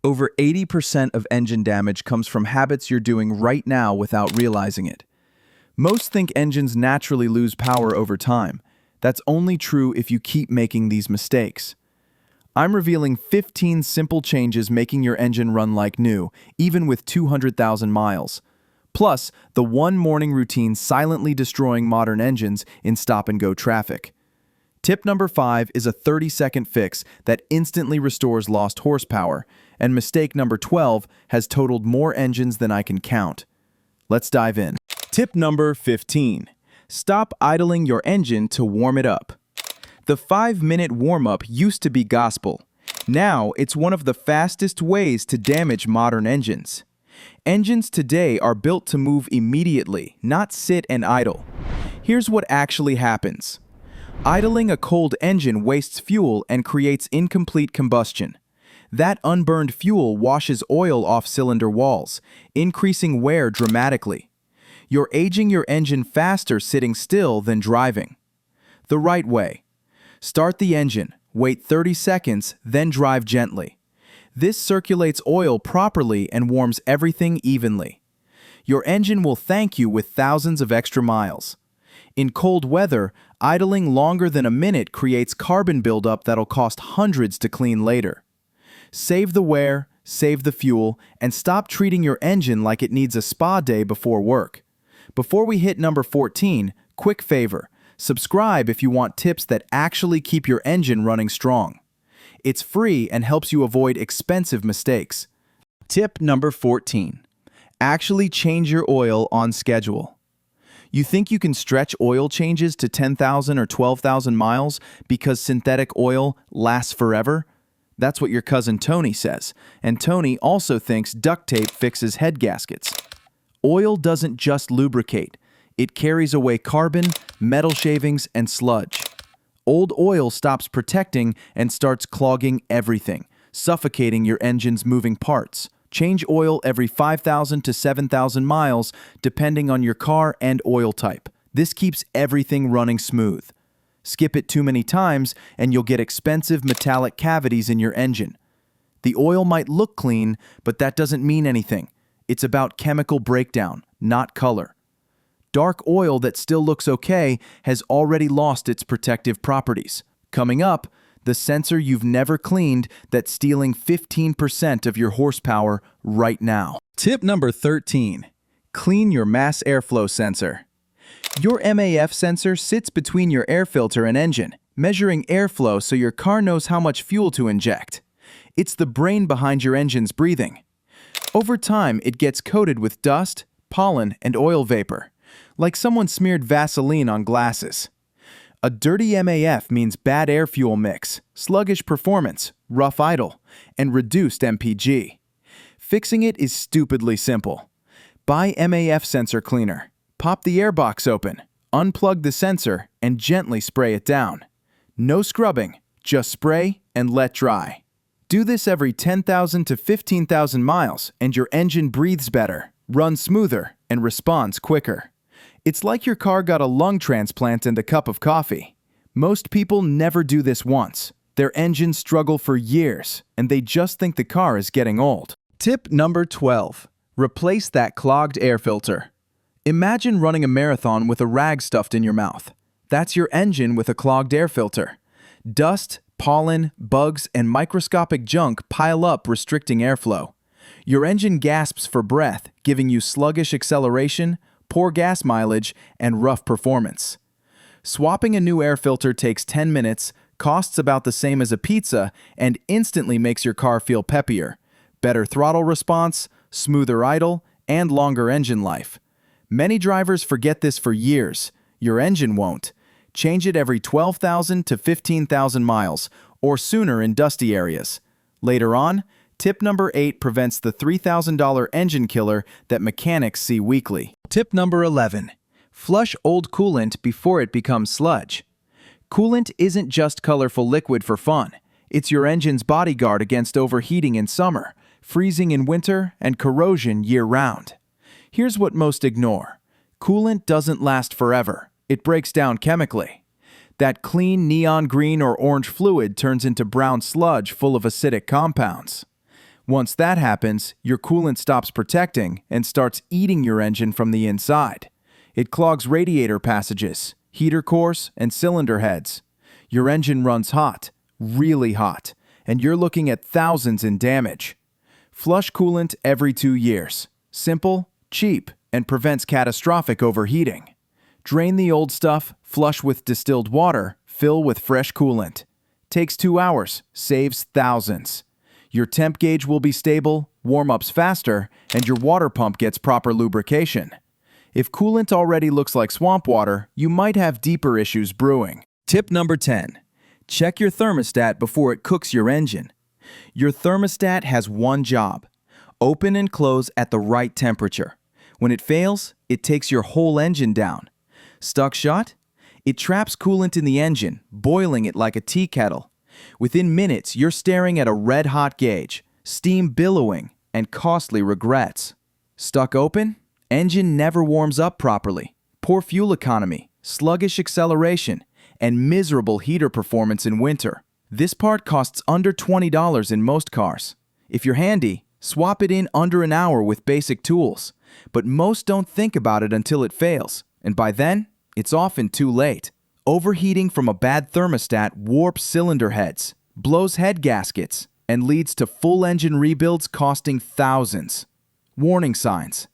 Over 80% of engine damage comes from habits you're doing right now without realizing it. Most think engines naturally lose power over time. That's only true if you keep making these mistakes. I'm revealing 15 simple changes making your engine run like new, even with 200,000 miles. Plus, the one morning routine silently destroying modern engines in stop-and-go traffic. Tip number 5 is a 30-second fix that instantly restores lost horsepower, and mistake number 12 has totaled more engines than I can count. Let's dive in. Tip number 15. Stop idling your engine to warm it up. The 5-minute warm-up used to be gospel. Now, it's one of the fastest ways to damage modern engines. Engines today are built to move immediately, not sit and idle. Here's what actually happens. Idling a cold engine wastes fuel and creates incomplete combustion. That unburned fuel washes oil off cylinder walls, increasing wear dramatically. You're aging your engine faster sitting still than driving. The right way. Start the engine, wait 30 seconds, then drive gently. This circulates oil properly and warms everything evenly. Your engine will thank you with thousands of extra miles. In cold weather, idling longer than a minute creates carbon buildup that'll cost hundreds to clean later. Save the wear, save the fuel, and stop treating your engine like it needs a spa day before work. Before we hit number 14, quick favor. Subscribe if you want tips that actually keep your engine running strong. It's free and helps you avoid expensive mistakes. Tip number 14. Actually change your oil on schedule. You think you can stretch oil changes to 10,000 or 12,000 miles because synthetic oil lasts forever? That's what your cousin Tony says, and Tony also thinks duct tape fixes head gaskets. Oil doesn't just lubricate. It carries away carbon, metal shavings, and sludge. Old oil stops protecting and starts clogging everything, suffocating your engine's moving parts. Change oil every 5,000 to 7,000 miles, depending on your car and oil type. This keeps everything running smooth. Skip it too many times, and you'll get expensive metallic cavities in your engine. The oil might look clean, but that doesn't mean anything. It's about chemical breakdown, not color. Dark oil that still looks okay has already lost its protective properties. Coming up, the sensor you've never cleaned that's stealing 15% of your horsepower right now. Tip number 13. Clean your mass airflow sensor. Your MAF sensor sits between your air filter and engine, measuring airflow so your car knows how much fuel to inject. It's the brain behind your engine's breathing. Over time, it gets coated with dust, pollen, and oil vapor, like someone smeared Vaseline on glasses. A dirty MAF means bad air fuel mix, sluggish performance, rough idle, and reduced MPG. Fixing it is stupidly simple. Buy MAF sensor cleaner. Pop the airbox open, unplug the sensor, and gently spray it down. No scrubbing, just spray and let dry. Do this every 10,000 to 15,000 miles, and your engine breathes better, runs smoother, and responds quicker. It's like your car got a lung transplant and a cup of coffee. Most people never do this once. Their engines struggle for years, and they just think the car is getting old. Tip number 12. Replace that clogged air filter. Imagine running a marathon with a rag stuffed in your mouth. That's your engine with a clogged air filter. Dust, pollen, bugs, and microscopic junk pile up, restricting airflow. Your engine gasps for breath, giving you sluggish acceleration, poor gas mileage, and rough performance. Swapping a new air filter takes 10 minutes, costs about the same as a pizza, and instantly makes your car feel peppier. Better throttle response, smoother idle, and longer engine life. Many drivers forget this for years. Your engine won't. Change it every 12,000 to 15,000 miles, or sooner in dusty areas. Later on, tip number 8 prevents the $3,000 engine killer that mechanics see weekly. Tip number 11. Flush old coolant before it becomes sludge. Coolant isn't just colorful liquid for fun. It's your engine's bodyguard against overheating in summer, freezing in winter, and corrosion year-round. Here's what most ignore. Coolant doesn't last forever. It breaks down chemically. That clean neon green or orange fluid turns into brown sludge full of acidic compounds. Once that happens, your coolant stops protecting and starts eating your engine from the inside. It clogs radiator passages, heater cores, and cylinder heads. Your engine runs hot, really hot, and you're looking at thousands in damage. Flush coolant every 2 years. Simple, cheap, and prevents catastrophic overheating. Drain the old stuff, flush with distilled water, fill with fresh coolant. Takes 2 hours, saves thousands. Your temp gauge will be stable, warm-ups faster, and your water pump gets proper lubrication. If coolant already looks like swamp water, you might have deeper issues brewing. Tip number 10. Check your thermostat before it cooks your engine. Your thermostat has one job: open and close at the right temperature. When it fails, it takes your whole engine down. Stuck shut? It traps coolant in the engine, boiling it like a tea kettle. Within minutes, you're staring at a red-hot gauge, steam billowing, and costly regrets. Stuck open? Engine never warms up properly. Poor fuel economy, sluggish acceleration, and miserable heater performance in winter. This part costs under $20 in most cars. If you're handy, swap it in under an hour with basic tools. But most don't think about it until it fails, and by then, it's often too late. Overheating from a bad thermostat warps cylinder heads, blows head gaskets, and leads to full engine rebuilds costing thousands. Warning signs: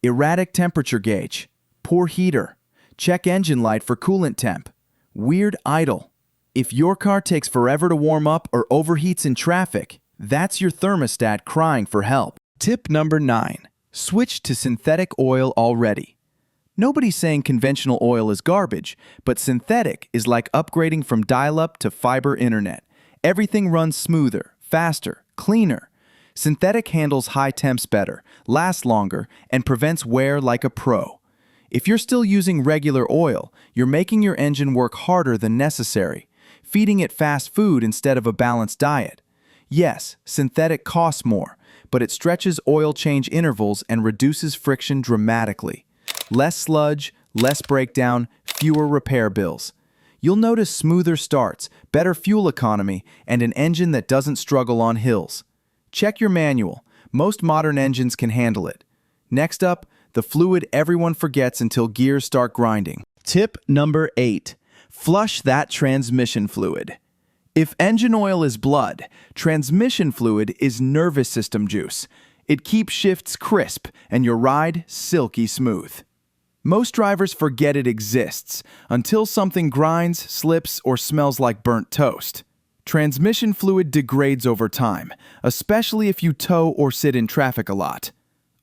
erratic temperature gauge, poor heater, check engine light for coolant temp, weird idle. If your car takes forever to warm up or overheats in traffic, that's your thermostat crying for help. Tip number 9. Switch to synthetic oil already. Nobody's saying conventional oil is garbage, but synthetic is like upgrading from dial-up to fiber internet. Everything runs smoother, faster, cleaner. Synthetic handles high temps better, lasts longer, and prevents wear like a pro. If you're still using regular oil, you're making your engine work harder than necessary, feeding it fast food instead of a balanced diet. Yes, synthetic costs more, but it stretches oil change intervals and reduces friction dramatically. Less sludge, less breakdown, fewer repair bills. You'll notice smoother starts, better fuel economy, and an engine that doesn't struggle on hills. Check your manual. Most modern engines can handle it. Next up, the fluid everyone forgets until gears start grinding. Tip number 8. Flush that transmission fluid. If engine oil is blood, transmission fluid is nervous system juice. It keeps shifts crisp and your ride silky smooth. Most drivers forget it exists until something grinds, slips, or smells like burnt toast. Transmission fluid degrades over time, especially if you tow or sit in traffic a lot.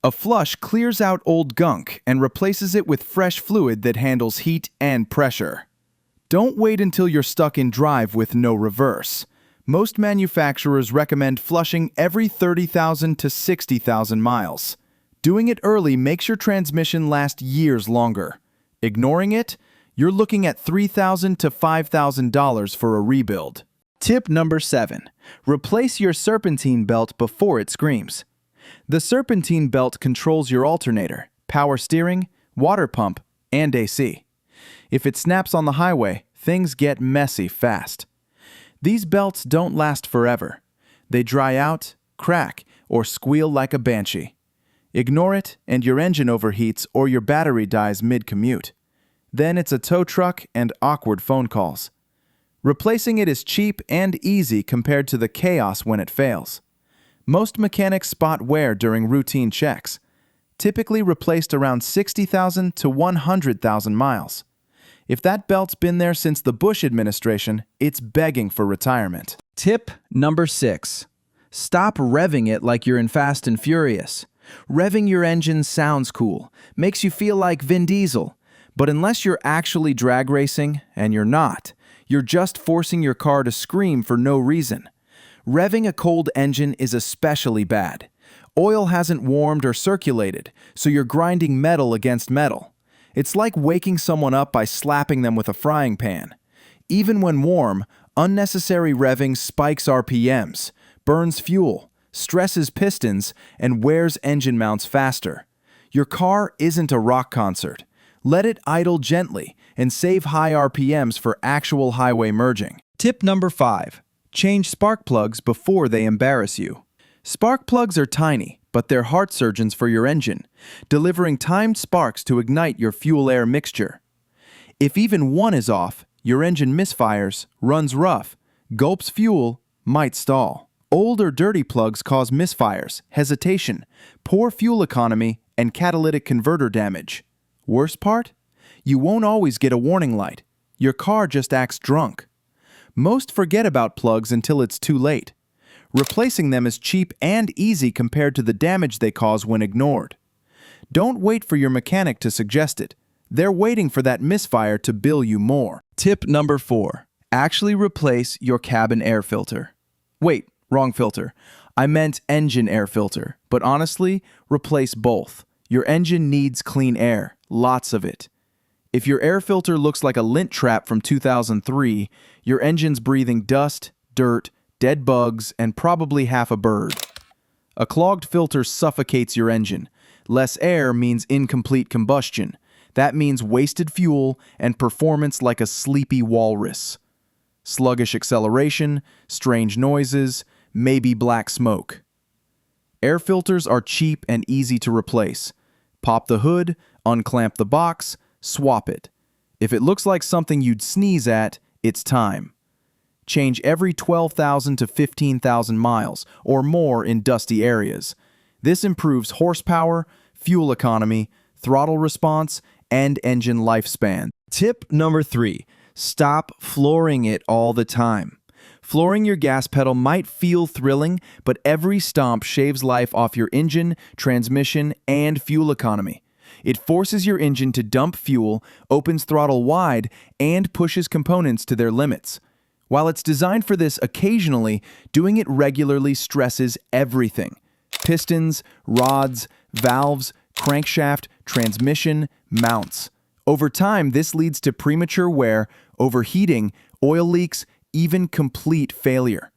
A flush clears out old gunk and replaces it with fresh fluid that handles heat and pressure. Don't wait until you're stuck in drive with no reverse. Most manufacturers recommend flushing every 30,000 to 60,000 miles. Doing it early makes your transmission last years longer. Ignoring it, you're looking at $3,000 to $5,000 for a rebuild. Tip number 7. Replace your serpentine belt before it screams. The serpentine belt controls your alternator, power steering, water pump, and AC. If it snaps on the highway, things get messy fast. These belts don't last forever. They dry out, crack, or squeal like a banshee. Ignore it, and your engine overheats or your battery dies mid-commute. Then it's a tow truck and awkward phone calls. Replacing it is cheap and easy compared to the chaos when it fails. Most mechanics spot wear during routine checks, typically replaced around 60,000 to 100,000 miles. If that belt's been there since the Bush administration, it's begging for retirement. Tip number 6. Stop revving it like you're in Fast and Furious. Revving your engine sounds cool, makes you feel like Vin Diesel, but unless you're actually drag racing, and you're not, you're just forcing your car to scream for no reason. Revving a cold engine is especially bad. Oil hasn't warmed or circulated, so you're grinding metal against metal. It's like waking someone up by slapping them with a frying pan. Even when warm, unnecessary revving spikes RPMs, burns fuel, stresses pistons, and wears engine mounts faster. Your car isn't a rock concert. Let it idle gently and save high RPMs for actual highway merging. Tip number 5. Change spark plugs before they embarrass you. Spark plugs are tiny, but they're heart surgeons for your engine, delivering timed sparks to ignite your fuel-air mixture. If even one is off, your engine misfires, runs rough, gulps fuel, might stall. Old or dirty plugs cause misfires, hesitation, poor fuel economy, and catalytic converter damage. Worst part? You won't always get a warning light. Your car just acts drunk. Most forget about plugs until it's too late. Replacing them is cheap and easy compared to the damage they cause when ignored. Don't wait for your mechanic to suggest it. They're waiting for that misfire to bill you more. Tip number 4. Actually replace your cabin air filter. Wait, wrong filter. I meant engine air filter, but honestly, replace both. Your engine needs clean air, lots of it. If your air filter looks like a lint trap from 2003, your engine's breathing dust, dirt, dead bugs, and probably half a bird. A clogged filter suffocates your engine. Less air means incomplete combustion. That means wasted fuel and performance like a sleepy walrus. Sluggish acceleration, strange noises, maybe black smoke. Air filters are cheap and easy to replace. Pop the hood, unclamp the box, swap it. If it looks like something you'd sneeze at, it's time. Change every 12,000 to 15,000 miles or more in dusty areas. This improves horsepower, fuel economy, throttle response, and engine lifespan. Tip number 3. Stop flooring it all the time. Flooring your gas pedal might feel thrilling, but every stomp shaves life off your engine, transmission, and fuel economy. It forces your engine to dump fuel, opens throttle wide, and pushes components to their limits. While it's designed for this occasionally, doing it regularly stresses everything. Pistons, rods, valves, crankshaft, transmission, mounts. Over time, this leads to premature wear, overheating, oil leaks, even complete failure.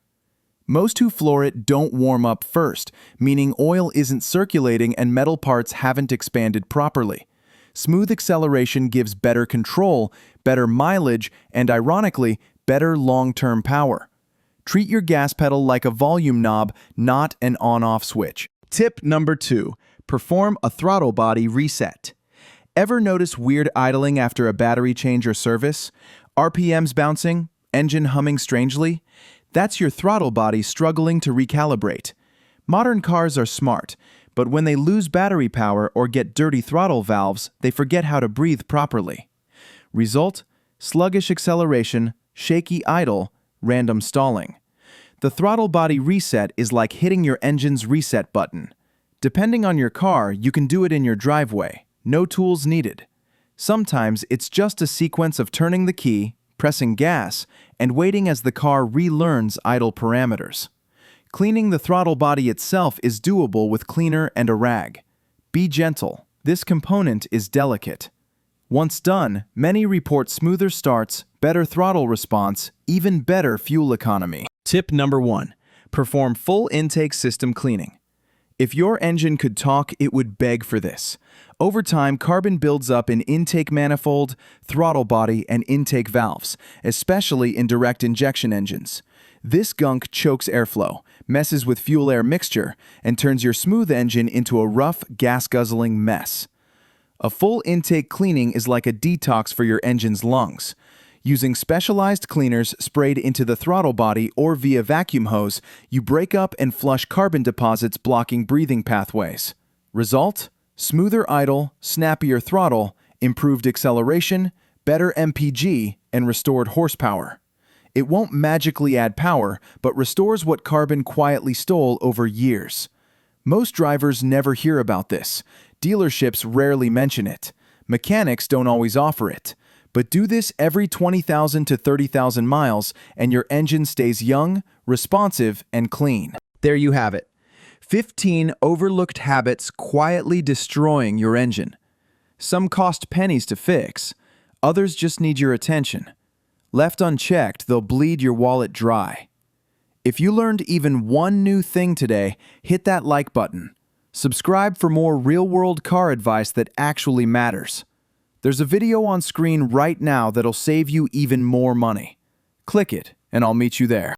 Most who floor it don't warm up first, meaning oil isn't circulating and metal parts haven't expanded properly. Smooth acceleration gives better control, better mileage, and ironically, better long-term power. Treat your gas pedal like a volume knob, not an on-off switch. Tip number 2. Perform a throttle body reset. Ever notice weird idling after a battery change or service? RPMs bouncing? Engine humming strangely? That's your throttle body struggling to recalibrate. Modern cars are smart, but when they lose battery power or get dirty throttle valves, they forget how to breathe properly. Result? Sluggish acceleration, shaky idle, random stalling. The throttle body reset is like hitting your engine's reset button. Depending on your car, you can do it in your driveway. No tools needed. Sometimes it's just a sequence of turning the key, pressing gas, and waiting as the car relearns idle parameters. Cleaning the throttle body itself is doable with cleaner and a rag. Be gentle. This component is delicate. Once done, many report smoother starts, better throttle response, even better fuel economy. Tip number 1. Perform full intake system cleaning. If your engine could talk, it would beg for this. Over time, carbon builds up in intake manifold, throttle body, and intake valves, especially in direct injection engines. This gunk chokes airflow, messes with fuel-air mixture, and turns your smooth engine into a rough, gas-guzzling mess. A full intake cleaning is like a detox for your engine's lungs. Using specialized cleaners sprayed into the throttle body or via vacuum hose, you break up and flush carbon deposits blocking breathing pathways. Result? Smoother idle, snappier throttle, improved acceleration, better MPG, and restored horsepower. It won't magically add power, but restores what carbon quietly stole over years. Most drivers never hear about this. Dealerships rarely mention it. Mechanics don't always offer it. But do this every 20,000 to 30,000 miles, and your engine stays young, responsive, and clean. There you have it. 15 overlooked habits quietly destroying your engine. Some cost pennies to fix. Others just need your attention. Left unchecked, they'll bleed your wallet dry. If you learned even one new thing today, hit that like button. Subscribe for more real-world car advice that actually matters. There's a video on screen right now that'll save you even more money. Click it, and I'll meet you there.